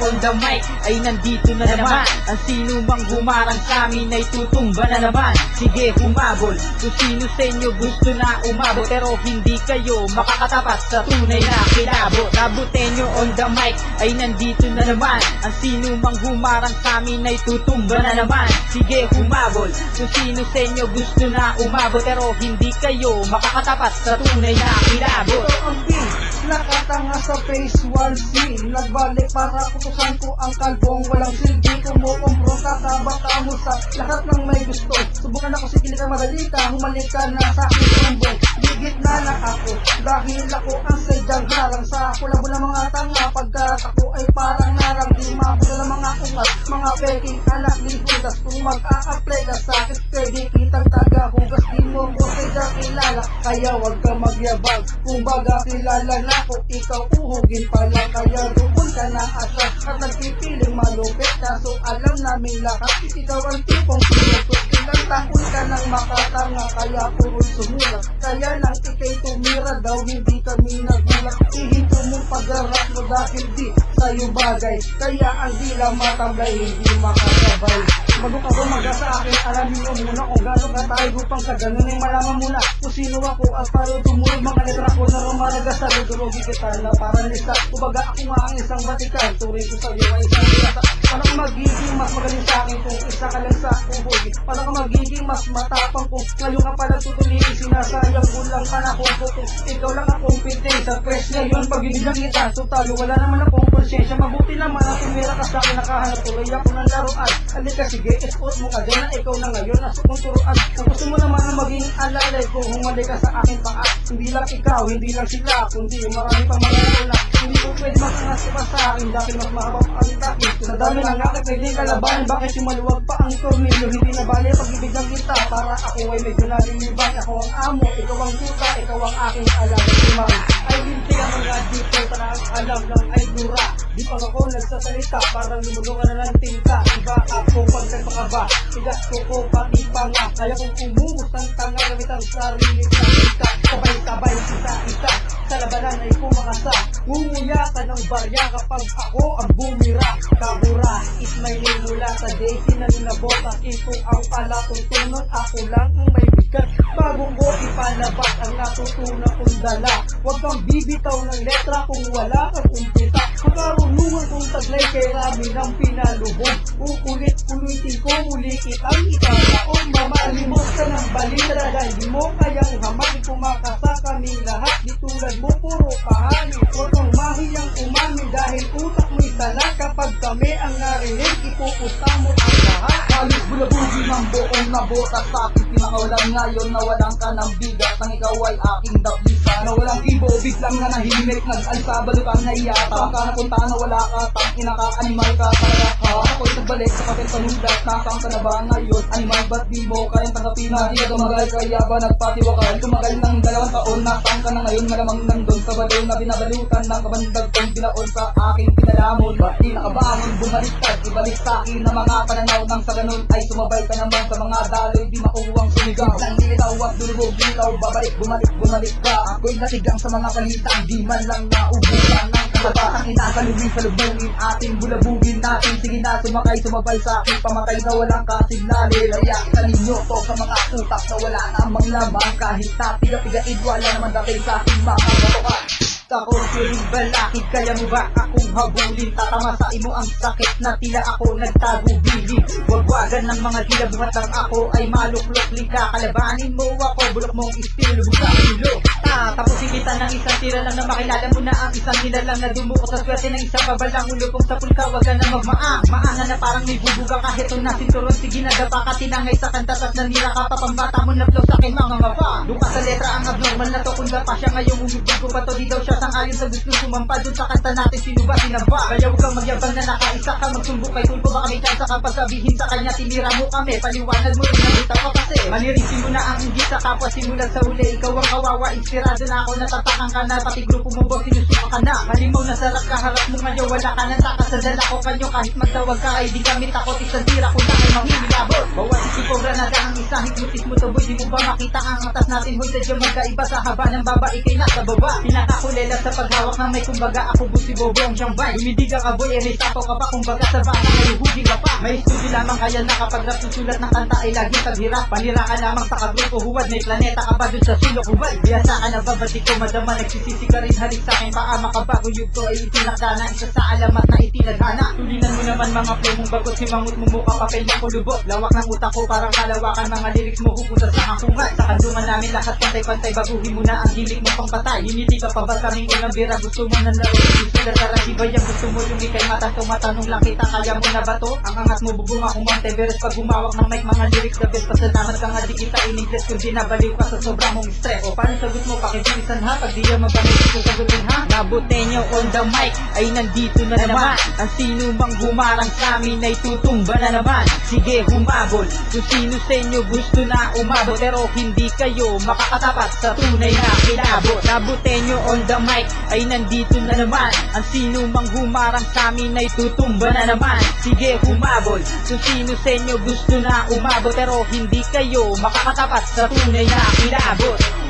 on the mic ay nandito na naman. Ang sino mang humarang sa amin ay tutumba na naman. Sige humabol, kung sino sa inyo gusto na umabot, pero hindi kayo makakatapat sa tunay na kilabot. Labutenyo on the mic ay nandito na naman. Ang sino mang humarang sa amin ay tutumba na naman. Sige humabol, kung sino sa inyo gusto na umabot, pero hindi kayo makakatapat sa tunay na kilabot. Ito ang beat, nakatanga sa face 1C. Nagbalik para kutusan ko ang kalbong walang silbi. Kumukumpro kakabata mo sa lahat ng may gusto. Subukan ako, sige ka madali ka, humalik ka na sa aking tumbong. Gigit na na ako, dahil ako ang sadyang harang sa kulabo ng mga tanga. Pagkat ako ay parang narang di mabula ng mga ungat, mga peking anak ni Judas. Kung mag-a-apply ka sa akin, pwede kitang taga-hugas. Di mo ko sadyang kilala, kaya wag ka magyabag. Kung baga kilala na ko, ikaw uhugin pala. Kaya doon ka na asas at nagpipiling malupit. Kaso alam namin lahat, ikaw ang tipong sinupot. Ilang taon ka nang makatanga, kaya puro'y sumulat. Kaya lang ikay tumira daw, hindi kami nagulat. Ihinto mong pag-arap mo dahil di sa'yo bagay. Kaya ang dila matamlay, hindi makasabay. Bago ka bumaga sa akin, alamin mo muna kung gano'n ka tayo upang sa ganun ay malaman muna kung sino ako at para tumulog mga letra ko na rumalaga sa ludurogi kita na parang lista. Kumbaga ako nga ang isang batikan, turing ko sa'yo ay isang lista. Paano ka magiging mas magaling sa akin kung isa ka lang sa kuhugi? Paano ka magiging mas matapang kung ngayon ka pala tutuliin? Sinasayang kulang ka na kung ikaw lang ang competent sa press ngayon. Pagbibigyan kita, so talo wala naman akong konsensya. Mabuti naman ang tumira ka sa akin, nakahanap tuloy ako ng laruan. Halika sige, export mo ka dyan na ikaw na ngayon nasa kong turuan. Kung gusto mo naman na maging alalay kung humali ka sa akin paa. Hindi lang ikaw, hindi lang sila, kundi marami pang mga wala. Hindi ko pwede makangas pa sa akin dahil mas mahaba pa ang takip. Sa dami ng akit, pwede kalabanin. Bakit yung maluwag pa ang tornilyo? Hindi na bali pag-ibigyan kita para ako ay medyo nalilibang. Ako ang amo, ikaw ang tuta, ikaw ang aking alam. Ay binti ang mga dito, parang alam lang ay dura. Di pa ako nagsasalita, parang lumulungan na ng tinta. Iba ako pag nagpakaba, tigas ko pati pa nga. Kaya kung umumus ang tanga, gamit ang sarili sa kita. Sabay-sabay, isa-isa, sa labanan ay pumakasa. Umuya ka ng barya kapag ako ang bumira. Kabura, is my name mula sa day sinaninabotas. Ito ang palatuntunan, ako lang ang may bigat. Bago ko ipalabas ang natutunan kong dala. Huwag kang bibitaw ng letra kung wala kang umpisa. Makarunungan kong taglay kay rami ng pinalubog. Ulit-ulitin ko muli kitang italaon. Mamalimos ka ng balita dahil di mo kayang hamag. Kumakasa kami lahat, di tulad mo puro kahani. Huwag kang mahiyang umami dahil utak mo'y tala. Kapag kami ang narinig, ipupusta mo ang lahat. Halos bulabugin ang buong nabotas sa aking pinakawalan ngayon na walang ka ng bigat. Nang ikaw ay aking daplisa na walang ibo, biglang na nahimik. Nag-alsa, balutang na iyata. Saan ka napunta na wala ka, tangin na ka-animal ka. Kaya ako'y nagbalik sa kapit panulat. Nasaan ka na ba ngayon? Animal, ba't di mo kayang tanggapin na di ka tumagal? Kaya ba nagpatiwakal? Tumagal ng 2 taon, nasaan ka na ngayon? Malamang nandun sa balaw na binabalutan ng kabandag kong binaon sa aking pinalamon. Ba't di nakabangon, bumaliktad, ibalik sa akin na mga pananaw nang sa ganun ay sumabay ka naman sa mga daloy. Di mauwang sumigaw, lang nilitaw at durubog ilaw. Babalik, bumalik ka. Ako'y natigang sa mga kalitang di man lang naubusan ng kababatang itasalubin sa lubungin. Ating bulabugin natin, sige na sumakay, sumabay sa aking pamatay na walang kasignali. Kaya kita ninyo to sa mga utak na wala namang lamang. Kahit tapiga-pigaid, wala naman dating sa aking mga katokan. Ako feeling balakid, kaya mo ba akong habulin? Tatama sa imo ang sakit na tila ako nagtagubilin. Wagwagan ng mga tila buhat lang ako ay maluklok lika. Kalabanin mo ako, bulok mong estilo, buka ulo. Tapusin kita ng isang tira lang na makilala mo na ang isang nilalang na dumuko sa swerte ng isang babalang ulo. Kung sa pulka, wag ka na magmaang. Maangan na parang may bubuga kahit ito na sinturon. Sige na dapa ka, tinangay sa kanta at nanira ka pa. Pambata mo na flow sa aking mga ngapa. Duka sa letra ang abnormal na to. Kung pa siya ngayong umibig ko pa to, di daw siya sang-ayon sa gusto sumampa. Dun sa kanta natin, sino ba sinaba? Kaya huwag kang magyabang na nakaisa ka. Magsumbok kay tulpo, baka may chance ka pagsabihin sa kanya. Tinira mo kami, paliwanag mo rin nabitaw ka kasi. Manirisin mo na ang inggit sa kapwa simulan sa uli. Ikaw ang kawawa, inspirado na ako. Natatakan ka na, pati grupo mo boss, sinusuka ka na. Halimaw na sarap ka, harap mo ngayon. Wala ka nang takas sa dala ko kanyo. Kahit magtawag ka ay di kami takot. Isang tira ko na ay mamimilabot. Bawat isipobra na ang isa sa hipnotis mo to boy, di mo ba makita ang atas natin hoy, sadya magkaiba sa haba ng baba, ikay nasa baba. Pinakakulela sa paghawak ng may kumbaga, ako busi bobo ang siyang bay. Humidig ka boy, sapaw ka pa, kumbaga sa bana ay hudi ka pa. May studio lamang kaya na kapag rap susulat ng kanta ay laging paghirap. Panira ka lamang sa kagrupo huwad, may planeta ka ba dun sa sulok huwad. Biyasa ka na ba, ba't ikaw madama, nagsisisi ka rin halik sa akin, paama ka ba, kung yugto ay itinakdana, isa sa alamat na itinaghana. Tulinan mo naman mga flow mong bagot, simangot mo mukha papel na kulubot. Lawak ng utak ko parang kalawakan, mga lyrics mo hupunta sa kakungat. Sa kandungan namin lahat pantay-pantay, baguhin mo na ang gimmick mo pang patay. Hiniti ka pa ba kaming unang bira, gusto mo na laro, gusto na tarasi ba yan, gusto mo yung ikay matantong matanong lang kita, kaya mo na ba to? Ang angat mo bubunga kung Mount Everest, pag humawak ng mic, mga lyrics the best. Pasalamat ka nga di kita in-English kung dinabaliw ka sa sobrang mong stress. O paano sagot mo, pakibilisan ha, pag di yan magamit ito sagutin ha. Nabutenyo on the mic ay nandito na naman, ang sino mang humarang sa amin ay tutumba na naman. Sige humabol, kung sino sa inyo gusto na umabot, pero hindi kayo makakatapat sa tunay na kilabot. Nabutenyo on the mic ay nandito na naman, ang sino mang humarang sa amin ay tutumba na naman. Sige humabol, kung sino sa inyo gusto na umabot, pero hindi kayo makakatapat sa tunay na kilabot.